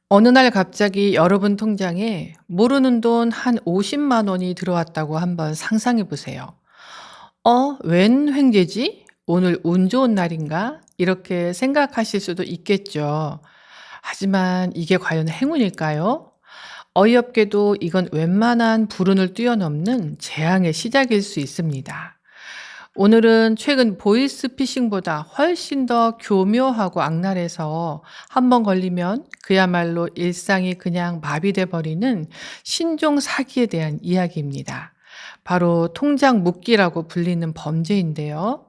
어느 날 갑자기 여러분 통장에 모르는 돈 한 50만 원이 들어왔다고 한번 상상해 보세요. 웬 횡재지? 오늘 운 좋은 날인가? 이렇게 생각하실 수도 있겠죠. 하지만 이게 과연 행운일까요? 어이없게도 이건 웬만한 불운을 뛰어넘는 재앙의 시작일 수 있습니다. 오늘은 최근 보이스피싱보다 훨씬 더 교묘하고 악랄해서 한번 걸리면 그야말로 일상이 그냥 마비돼 버리는 신종 사기에 대한 이야기입니다. 바로 통장 묵기라고 불리는 범죄인데요.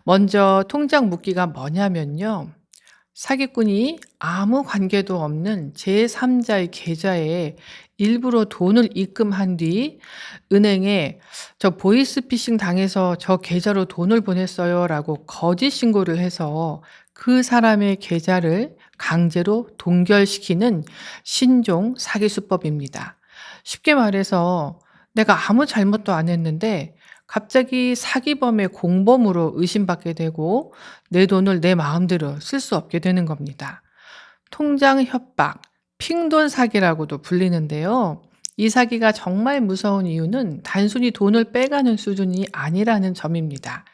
먼저 통장 묵기가 뭐냐면요. 사기꾼이 아무 관계도 없는 제3자의 계좌에 일부러 돈을 입금한 뒤 은행에 "저 보이스피싱 당해서 저 계좌로 돈을 보냈어요."라고 거짓 신고를 해서 그 사람의 계좌를 강제로 동결시키는 신종 사기 수법입니다. 쉽게 말해서 내가 아무 잘못도 안 했는데 갑자기 사기범의 공범으로 의심받게 되고 내 돈을 내 마음대로 쓸 수 없게 되는 겁니다. 통장 협박, 핑돈 사기라고도 불리는데요. 이 사기가 정말 무서운 이유는 단순히 돈을 빼가는 수준이 아니라는 점입니다.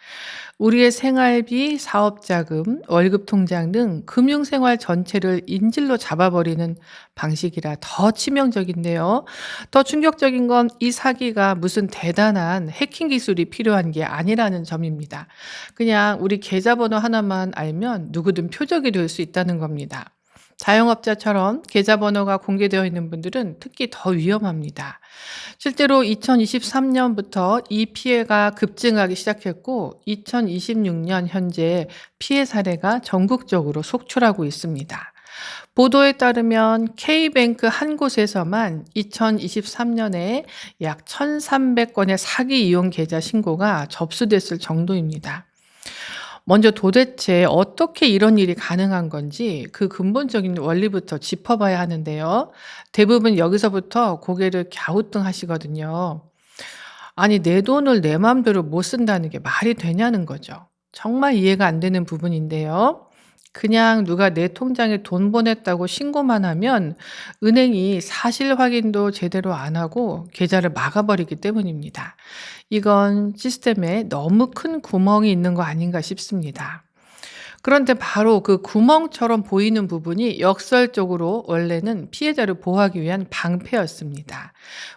우리의 생활비, 사업자금, 월급 통장 등 금융생활 전체를 인질로 잡아버리는 방식이라 더 치명적인데요. 더 충격적인 건 이 사기가 무슨 대단한 해킹 기술이 필요한 게 아니라는 점입니다. 그냥 우리 계좌번호 하나만 알면 누구든 표적이 될 수 있다는 겁니다. 자영업자처럼 계좌번호가 공개되어 있는 분들은 특히 더 위험합니다. 실제로 2023년부터 이 피해가 급증하기 시작했고 2026년 현재 피해 사례가 전국적으로 속출하고 있습니다. 보도에 따르면 K뱅크 한 곳에서만 2023년에 약 1,300건의 사기 이용 계좌 신고가 접수됐을 정도입니다. 먼저 도대체 어떻게 이런 일이 가능한 건지 그 근본적인 원리부터 짚어봐야 하는데요. 대부분 여기서부터 고개를 갸우뚱하시거든요. 아니, 내 돈을 내 맘대로 못 쓴다는 게 말이 되냐는 거죠. 정말 이해가 안 되는 부분인데요. 그냥 누가 내 통장에 돈 보냈다고 신고만 하면 은행이 사실 확인도 제대로 안 하고 계좌를 막아버리기 때문입니다. 이건 시스템에 너무 큰 구멍이 있는 거 아닌가 싶습니다. 그런데 바로 그 구멍처럼 보이는 부분이 역설적으로 원래는 피해자를 보호하기 위한 방패였습니다.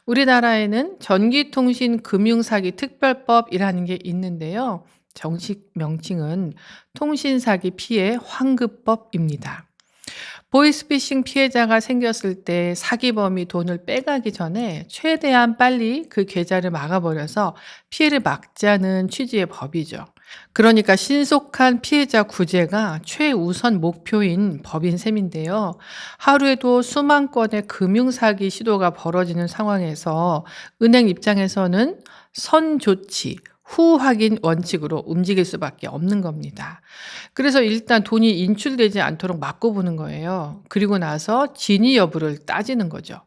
우리나라에는 전기통신금융사기특별법이라는 게 있는데요. 정식 명칭은 통신사기 피해 환급법입니다. 보이스피싱 피해자가 생겼을 때 사기범이 돈을 빼가기 전에 최대한 빨리 그 계좌를 막아버려서 피해를 막자는 취지의 법이죠. 그러니까 신속한 피해자 구제가 최우선 목표인 법인 셈인데요. 하루에도 수만 건의 금융사기 시도가 벌어지는 상황에서 은행 입장에서는 선조치, 후확인 원칙으로 움직일 수밖에 없는 겁니다. 그래서 일단 돈이 인출되지 않도록 막고 보는 거예요. 그리고 나서 진위 여부를 따지는 거죠.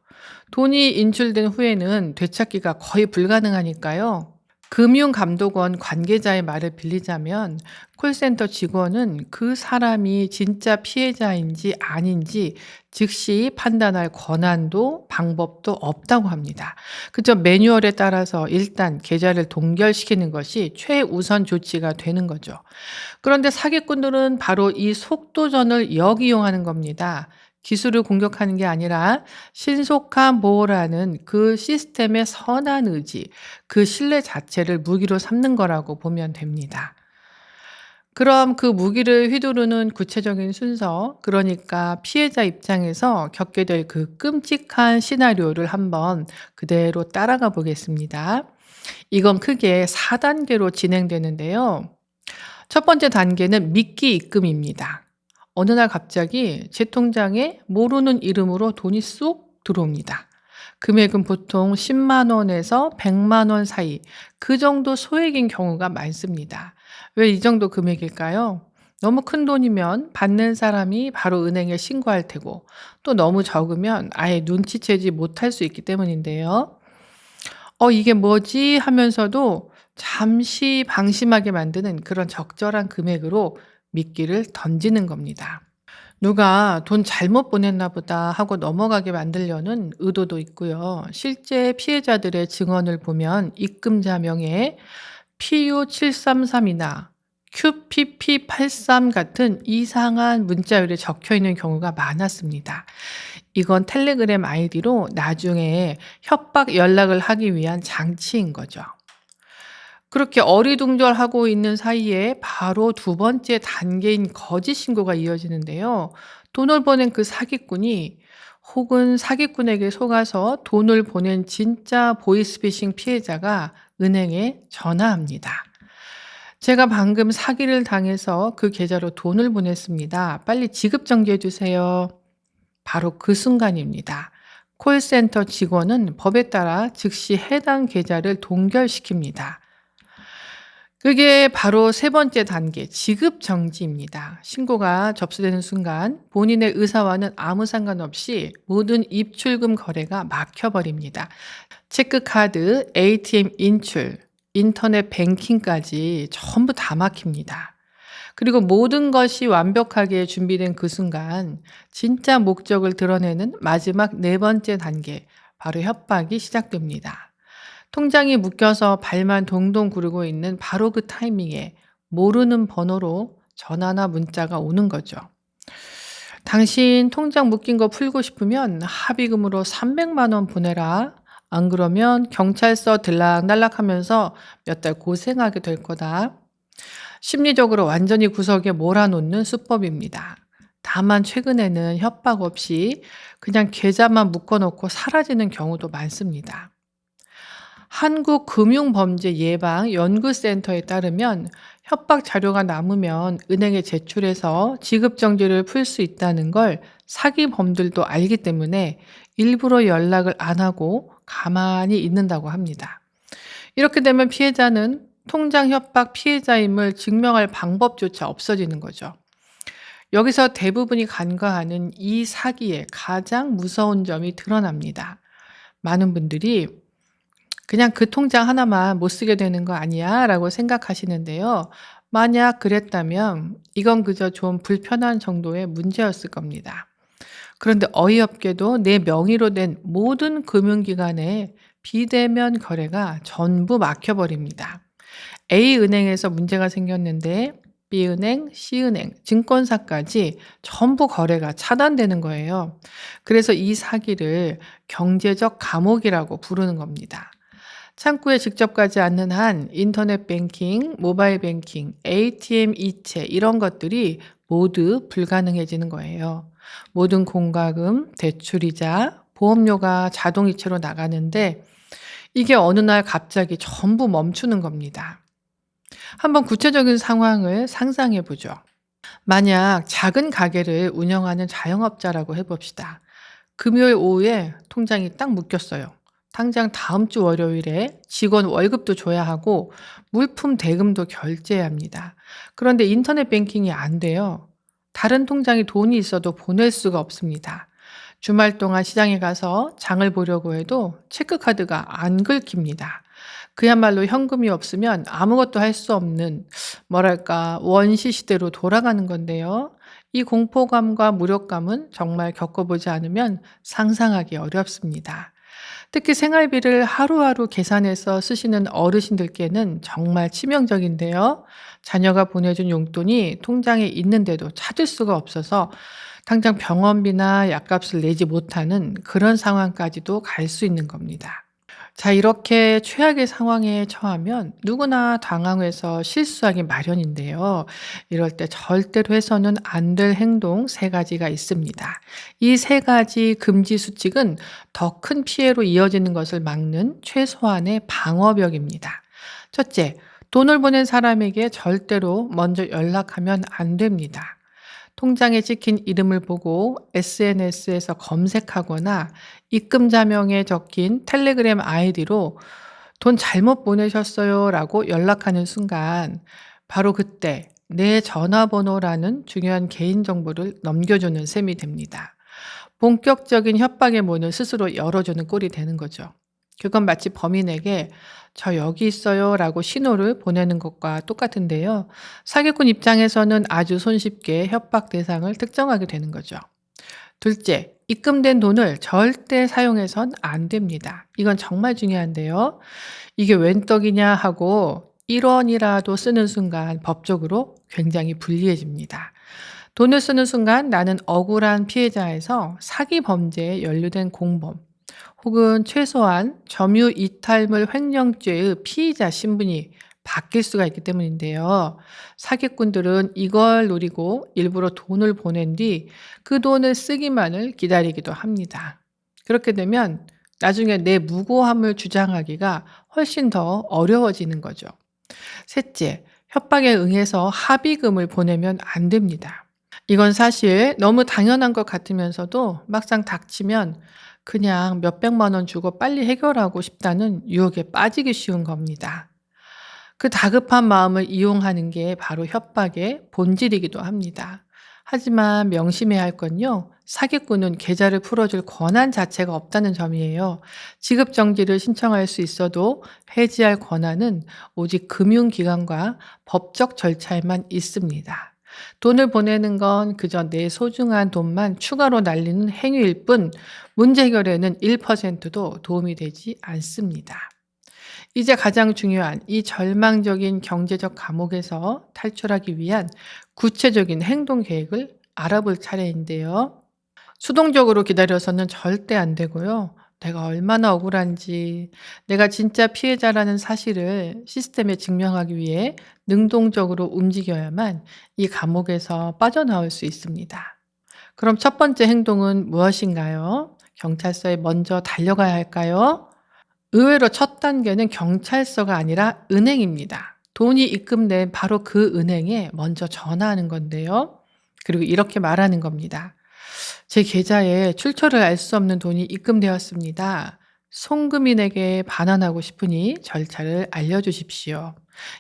돈이 인출된 후에는 되찾기가 거의 불가능하니까요. 금융감독원 관계자의 말을 빌리자면 콜센터 직원은 그 사람이 진짜 피해자인지 아닌지 즉시 판단할 권한도 방법도 없다고 합니다. 그저 매뉴얼에 따라서 일단 계좌를 동결시키는 것이 최우선 조치가 되는 거죠. 그런데 사기꾼들은 바로 이 속도전을 역이용하는 겁니다. 기술을 공격하는 게 아니라 신속한 보호라는 그 시스템의 선한 의지, 그 신뢰 자체를 무기로 삼는 거라고 보면 됩니다. 그럼 그 무기를 휘두르는 구체적인 순서, 그러니까 피해자 입장에서 겪게 될 그 끔찍한 시나리오를 한번 그대로 따라가 보겠습니다. 이건 크게 4단계로 진행되는데요. 첫 번째 단계는 미끼 입금입니다. 어느 날 갑자기 제 통장에 모르는 이름으로 돈이 쏙 들어옵니다. 금액은 보통 10만 원에서 100만 원 사이, 그 정도 소액인 경우가 많습니다. 왜 이 정도 금액일까요? 너무 큰 돈이면 받는 사람이 바로 은행에 신고할 테고, 또 너무 적으면 아예 눈치채지 못할 수 있기 때문인데요. 이게 뭐지 하면서도 잠시 방심하게 만드는 그런 적절한 금액으로 미끼를 던지는 겁니다. 누가 '돈 잘못 보냈나 보다.' 하고 넘어가게 만들려는 의도도 있고요. 실제 피해자들의 증언을 보면 입금자 명에 PU733이나 QPP83 같은 이상한 문자열이 적혀 있는 경우가 많았습니다. 이건 텔레그램 아이디로 나중에 협박 연락을 하기 위한 장치인 거죠. 그렇게 어리둥절하고 있는 사이에 바로 두 번째 단계인 거짓 신고가 이어지는데요. 돈을 보낸 그 사기꾼이 혹은 사기꾼에게 속아서 돈을 보낸 진짜 보이스피싱 피해자가 은행에 전화합니다. "제가 방금 사기를 당해서 그 계좌로 돈을 보냈습니다. 빨리 지급 정지해 주세요." 바로 그 순간입니다. 콜센터 직원은 법에 따라 즉시 해당 계좌를 동결시킵니다. 그게 바로 세 번째 단계 지급 정지입니다. 신고가 접수되는 순간 본인의 의사와는 아무 상관없이 모든 입출금 거래가 막혀 버립니다. 체크카드, ATM 인출, 인터넷 뱅킹까지 전부 다 막힙니다. 그리고 모든 것이 완벽하게 준비된 그 순간 진짜 목적을 드러내는 마지막 네 번째 단계, 바로 협박이 시작됩니다. 통장이 묶여서 발만 동동 구르고 있는 바로 그 타이밍에 모르는 번호로 전화나 문자가 오는 거죠. "당신 통장 묶인 거 풀고 싶으면 합의금으로 300만 원 보내라. 안 그러면 경찰서 들락날락하면서 몇 달 고생하게 될 거다." 심리적으로 완전히 구석에 몰아놓는 수법입니다. 다만 최근에는 협박 없이 그냥 계좌만 묶어놓고 사라지는 경우도 많습니다. 한국금융범죄예방연구센터에 따르면 협박 자료가 남으면 은행에 제출해서 지급정지를 풀 수 있다는 걸 사기범들도 알기 때문에 일부러 연락을 안 하고 가만히 있는다고 합니다. 이렇게 되면 피해자는 통장 협박 피해자임을 증명할 방법조차 없어지는 거죠. 여기서 대부분이 간과하는 이 사기의 가장 무서운 점이 드러납니다. 많은 분들이 "그냥 그 통장 하나만 못 쓰게 되는 거 아니야?" 라고 생각하시는데요. 만약 그랬다면 이건 그저 좀 불편한 정도의 문제였을 겁니다. 그런데 어이없게도 내 명의로 된 모든 금융기관의 비대면 거래가 전부 막혀버립니다. A은행에서 문제가 생겼는데 B은행, C은행, 증권사까지 전부 거래가 차단되는 거예요. 그래서 이 사기를 경제적 감옥이라고 부르는 겁니다. 창구에 직접 가지 않는 한 인터넷 뱅킹, 모바일 뱅킹, ATM 이체 이런 것들이 모두 불가능해지는 거예요. 모든 공과금, 대출이자, 보험료가 자동이체로 나가는데 이게 어느 날 갑자기 전부 멈추는 겁니다. 한번 구체적인 상황을 상상해 보죠. 만약 작은 가게를 운영하는 자영업자라고 해 봅시다. 금요일 오후에 통장이 딱 묶였어요. 당장 다음 주 월요일에 직원 월급도 줘야 하고 물품 대금도 결제해야 합니다. 그런데 인터넷 뱅킹이 안 돼요. 다른 통장에 돈이 있어도 보낼 수가 없습니다. 주말 동안 시장에 가서 장을 보려고 해도 체크카드가 안 긁힙니다. 그야말로 현금이 없으면 아무것도 할 수 없는, 뭐랄까, 원시 시대로 돌아가는 건데요. 이 공포감과 무력감은 정말 겪어보지 않으면 상상하기 어렵습니다. 특히 생활비를 하루하루 계산해서 쓰시는 어르신들께는 정말 치명적인데요. 자녀가 보내준 용돈이 통장에 있는데도 찾을 수가 없어서 당장 병원비나 약값을 내지 못하는 그런 상황까지도 갈 수 있는 겁니다. 자, 이렇게 최악의 상황에 처하면 누구나 당황해서 실수하기 마련인데요. 이럴 때 절대로 해서는 안 될 행동 세 가지가 있습니다. 이 세 가지 금지 수칙은 더 큰 피해로 이어지는 것을 막는 최소한의 방어벽입니다. 첫째, 돈을 보낸 사람에게 절대로 먼저 연락하면 안 됩니다. 통장에 찍힌 이름을 보고 SNS에서 검색하거나 입금자명에 적힌 텔레그램 아이디로 "돈 잘못 보내셨어요 라고 연락하는 순간 바로 그때 내 전화번호라는 중요한 개인정보를 넘겨주는 셈이 됩니다. 본격적인 협박의 문을 스스로 열어주는 꼴이 되는 거죠. 그건 마치 범인에게 "저 여기 있어요."라고 신호를 보내는 것과 똑같은데요. 사기꾼 입장에서는 아주 손쉽게 협박 대상을 특정하게 되는 거죠. 둘째, 입금된 돈을 절대 사용해선 안 됩니다. 이건 정말 중요한데요. 이게 웬 떡이냐 하고 1원이라도 쓰는 순간 법적으로 굉장히 불리해집니다. 돈을 쓰는 순간 나는 억울한 피해자에서 사기 범죄에 연루된 공범, 혹은 최소한 점유 이탈물 횡령죄의 피의자 신분이 바뀔 수가 있기 때문인데요. 사기꾼들은 이걸 노리고 일부러 돈을 보낸 뒤 그 돈을 쓰기만을 기다리기도 합니다. 그렇게 되면 나중에 내 무고함을 주장하기가 훨씬 더 어려워지는 거죠. 셋째, 협박에 응해서 합의금을 보내면 안 됩니다. 이건 사실 너무 당연한 것 같으면서도 막상 닥치면 그냥 몇백만 원 주고 빨리 해결하고 싶다는 유혹에 빠지기 쉬운 겁니다. 그 다급한 마음을 이용하는 게 바로 협박의 본질이기도 합니다. 하지만 명심해야 할 건요, 사기꾼은 계좌를 풀어줄 권한 자체가 없다는 점이에요. 지급 정지를 신청할 수 있어도 해지할 권한은 오직 금융기관과 법적 절차에만 있습니다. 돈을 보내는 건 그저 내 소중한 돈만 추가로 날리는 행위일 뿐 문제 해결에는 1%도 도움이 되지 않습니다. 이제 가장 중요한 이 절망적인 경제적 감옥에서 탈출하기 위한 구체적인 행동 계획을 알아볼 차례인데요. 수동적으로 기다려서는 절대 안 되고요. 내가 얼마나 억울한지, 내가 진짜 피해자라는 사실을 시스템에 증명하기 위해 능동적으로 움직여야만 이 감옥에서 빠져나올 수 있습니다. 그럼 첫 번째 행동은 무엇인가요? 경찰서에 먼저 달려가야 할까요? 의외로 첫 단계는 경찰서가 아니라 은행입니다. 돈이 입금된 바로 그 은행에 먼저 전화하는 건데요. 그리고 이렇게 말하는 겁니다. 제 계좌에 출처를 알 수 없는 돈이 입금되었습니다. 송금인에게 반환하고 싶으니 절차를 알려주십시오.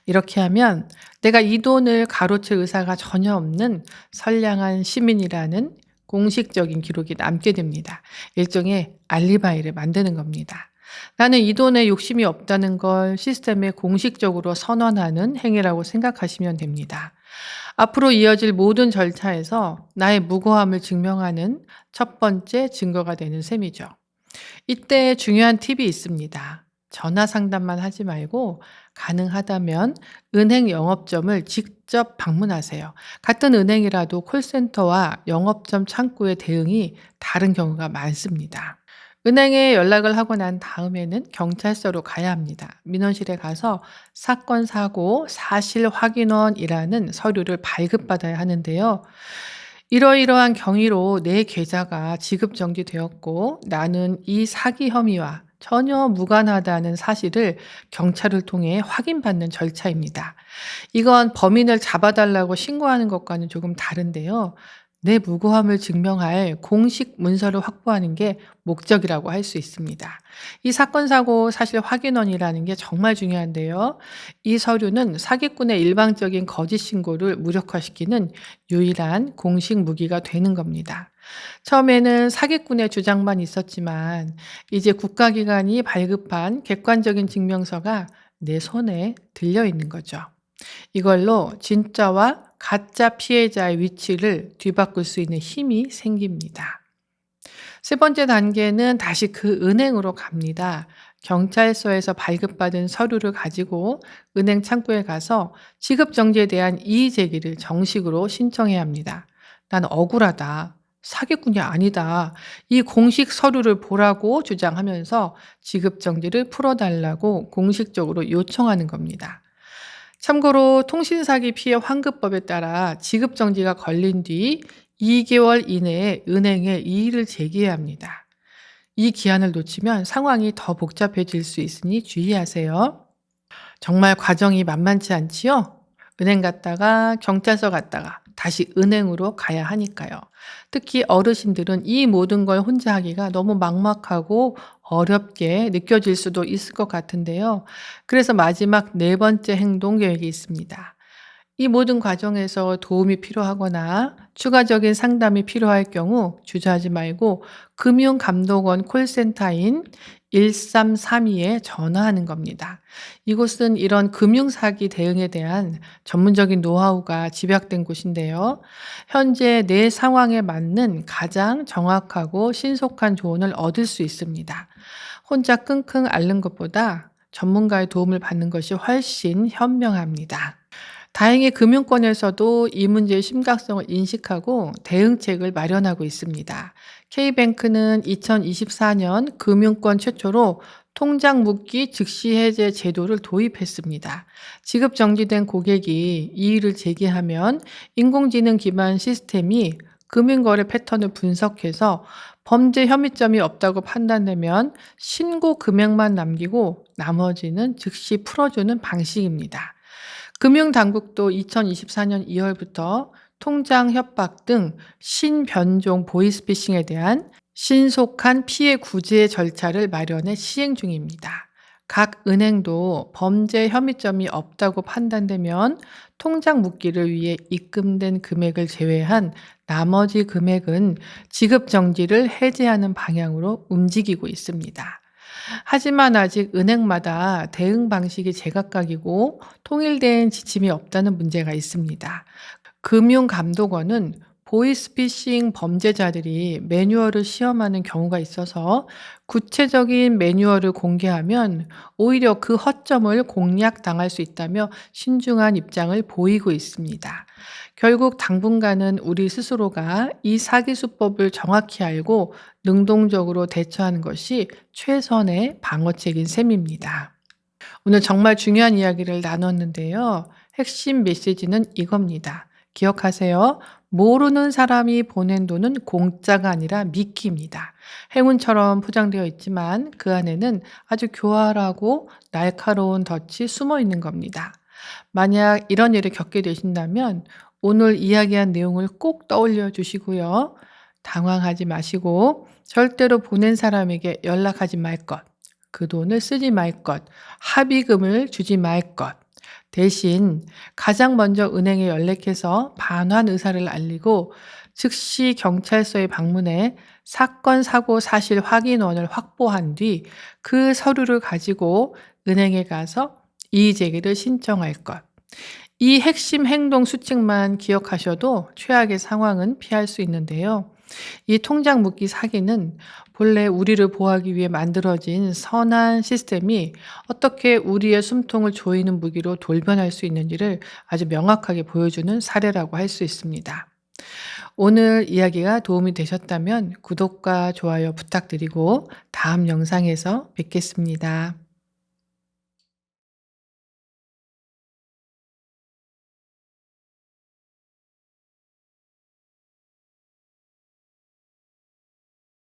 이렇게 하면 내가 이 돈을 가로챌 의사가 전혀 없는 선량한 시민이라는 공식적인 기록이 남게 됩니다. 일종의 알리바이를 만드는 겁니다. 나는 이 돈에 욕심이 없다는 걸 시스템에 공식적으로 선언하는 행위라고 생각하시면 됩니다. 앞으로 이어질 모든 절차에서 나의 무고함을 증명하는 첫 번째 증거가 되는 셈이죠. 이때 중요한 팁이 있습니다. 전화 상담만 하지 말고 가능하다면 은행 영업점을 직접 방문하세요. 같은 은행이라도 콜센터와 영업점 창구의 대응이 다른 경우가 많습니다. 은행에 연락을 하고 난 다음에는 경찰서로 가야 합니다. 민원실에 가서 사건 사고 사실 확인원이라는 서류를 발급받아야 하는데요. 이러이러한 경위로 내 계좌가 지급 정지되었고 나는 이 사기 혐의와 전혀 무관하다는 사실을 경찰을 통해 확인받는 절차입니다. 이건 범인을 잡아달라고 신고하는 것과는 조금 다른데요. 내 무고함을 증명할 공식 문서를 확보하는 게 목적이라고 할 수 있습니다. 이 사건 사고 사실 확인원이라는 게 정말 중요한데요. 이 서류는 사기꾼의 일방적인 거짓 신고를 무력화시키는 유일한 공식 무기가 되는 겁니다. 처음에는 사기꾼의 주장만 있었지만 이제 국가기관이 발급한 객관적인 증명서가 내 손에 들려 있는 거죠. 이걸로 진짜와 가짜 피해자의 위치를 뒤바꿀 수 있는 힘이 생깁니다. 세 번째 단계는 다시 그 은행으로 갑니다. 경찰서에서 발급받은 서류를 가지고 은행 창구에 가서 지급 정지에 대한 이의 제기를 정식으로 신청해야 합니다. 난 억울하다. 사기꾼이 아니다. 이 공식 서류를 보라고 주장하면서 지급 정지를 풀어달라고 공식적으로 요청하는 겁니다. 참고로 통신사기 피해 환급법에 따라 지급 정지가 걸린 뒤 2개월 이내에 은행에 이의를 제기해야 합니다. 이 기한을 놓치면 상황이 더 복잡해질 수 있으니 주의하세요. 정말 과정이 만만치 않지요? 은행 갔다가 경찰서 갔다가 다시 은행으로 가야 하니까요. 특히 어르신들은 이 모든 걸 혼자 하기가 너무 막막하고 어렵게 느껴질 수도 있을 것 같은데요. 그래서 마지막 네 번째 행동 계획이 있습니다. 이 모든 과정에서 도움이 필요하거나 추가적인 상담이 필요할 경우 주저하지 말고 금융감독원 콜센터인 1332에 전화하는 겁니다. 이곳은 이런 금융사기 대응에 대한 전문적인 노하우가 집약된 곳인데요. 현재 내 상황에 맞는 가장 정확하고 신속한 조언을 얻을 수 있습니다. 혼자 끙끙 앓는 것보다 전문가의 도움을 받는 것이 훨씬 현명합니다. 다행히 금융권에서도 이 문제의 심각성을 인식하고 대응책을 마련하고 있습니다. K뱅크는 2024년 금융권 최초로 통장 묶기 즉시 해제 제도를 도입했습니다. 지급 정지된 고객이 이의를 제기하면 인공지능 기반 시스템이 금융거래 패턴을 분석해서 범죄 혐의점이 없다고 판단되면 신고 금액만 남기고 나머지는 즉시 풀어주는 방식입니다. 금융당국도 2024년 2월부터 통장 협박 등 신변종 보이스피싱에 대한 신속한 피해 구제 절차를 마련해 시행 중입니다. 각 은행도 범죄 혐의점이 없다고 판단되면 통장 묶기를 위해 입금된 금액을 제외한 나머지 금액은 지급 정지를 해제하는 방향으로 움직이고 있습니다. 하지만 아직 은행마다 대응 방식이 제각각이고 통일된 지침이 없다는 문제가 있습니다. 금융감독원은 보이스피싱 범죄자들이 매뉴얼을 시험하는 경우가 있어서 구체적인 매뉴얼을 공개하면 오히려 그 허점을 공략당할 수 있다며 신중한 입장을 보이고 있습니다. 결국 당분간은 우리 스스로가 이 사기 수법을 정확히 알고 능동적으로 대처하는 것이 최선의 방어책인 셈입니다. 오늘 정말 중요한 이야기를 나눴는데요. 핵심 메시지는 이겁니다. 기억하세요. 모르는 사람이 보낸 돈은 공짜가 아니라 미끼입니다. 행운처럼 포장되어 있지만 그 안에는 아주 교활하고 날카로운 덫이 숨어 있는 겁니다. 만약 이런 일을 겪게 되신다면 오늘 이야기한 내용을 꼭 떠올려 주시고요. 당황하지 마시고 절대로 보낸 사람에게 연락하지 말 것, 그 돈을 쓰지 말 것, 합의금을 주지 말 것. 대신 가장 먼저 은행에 연락해서 반환 의사를 알리고 즉시 경찰서에 방문해 사건, 사고, 사실 확인원을 확보한 뒤 그 서류를 가지고 은행에 가서 이의 제기를 신청할 것. 이 핵심 행동 수칙만 기억하셔도 최악의 상황은 피할 수 있는데요. 이 통장 묶기 사기는 본래 우리를 보호하기 위해 만들어진 선한 시스템이 어떻게 우리의 숨통을 조이는 무기로 돌변할 수 있는지를 아주 명확하게 보여주는 사례라고 할 수 있습니다. 오늘 이야기가 도움이 되셨다면 구독과 좋아요 부탁드리고 다음 영상에서 뵙겠습니다.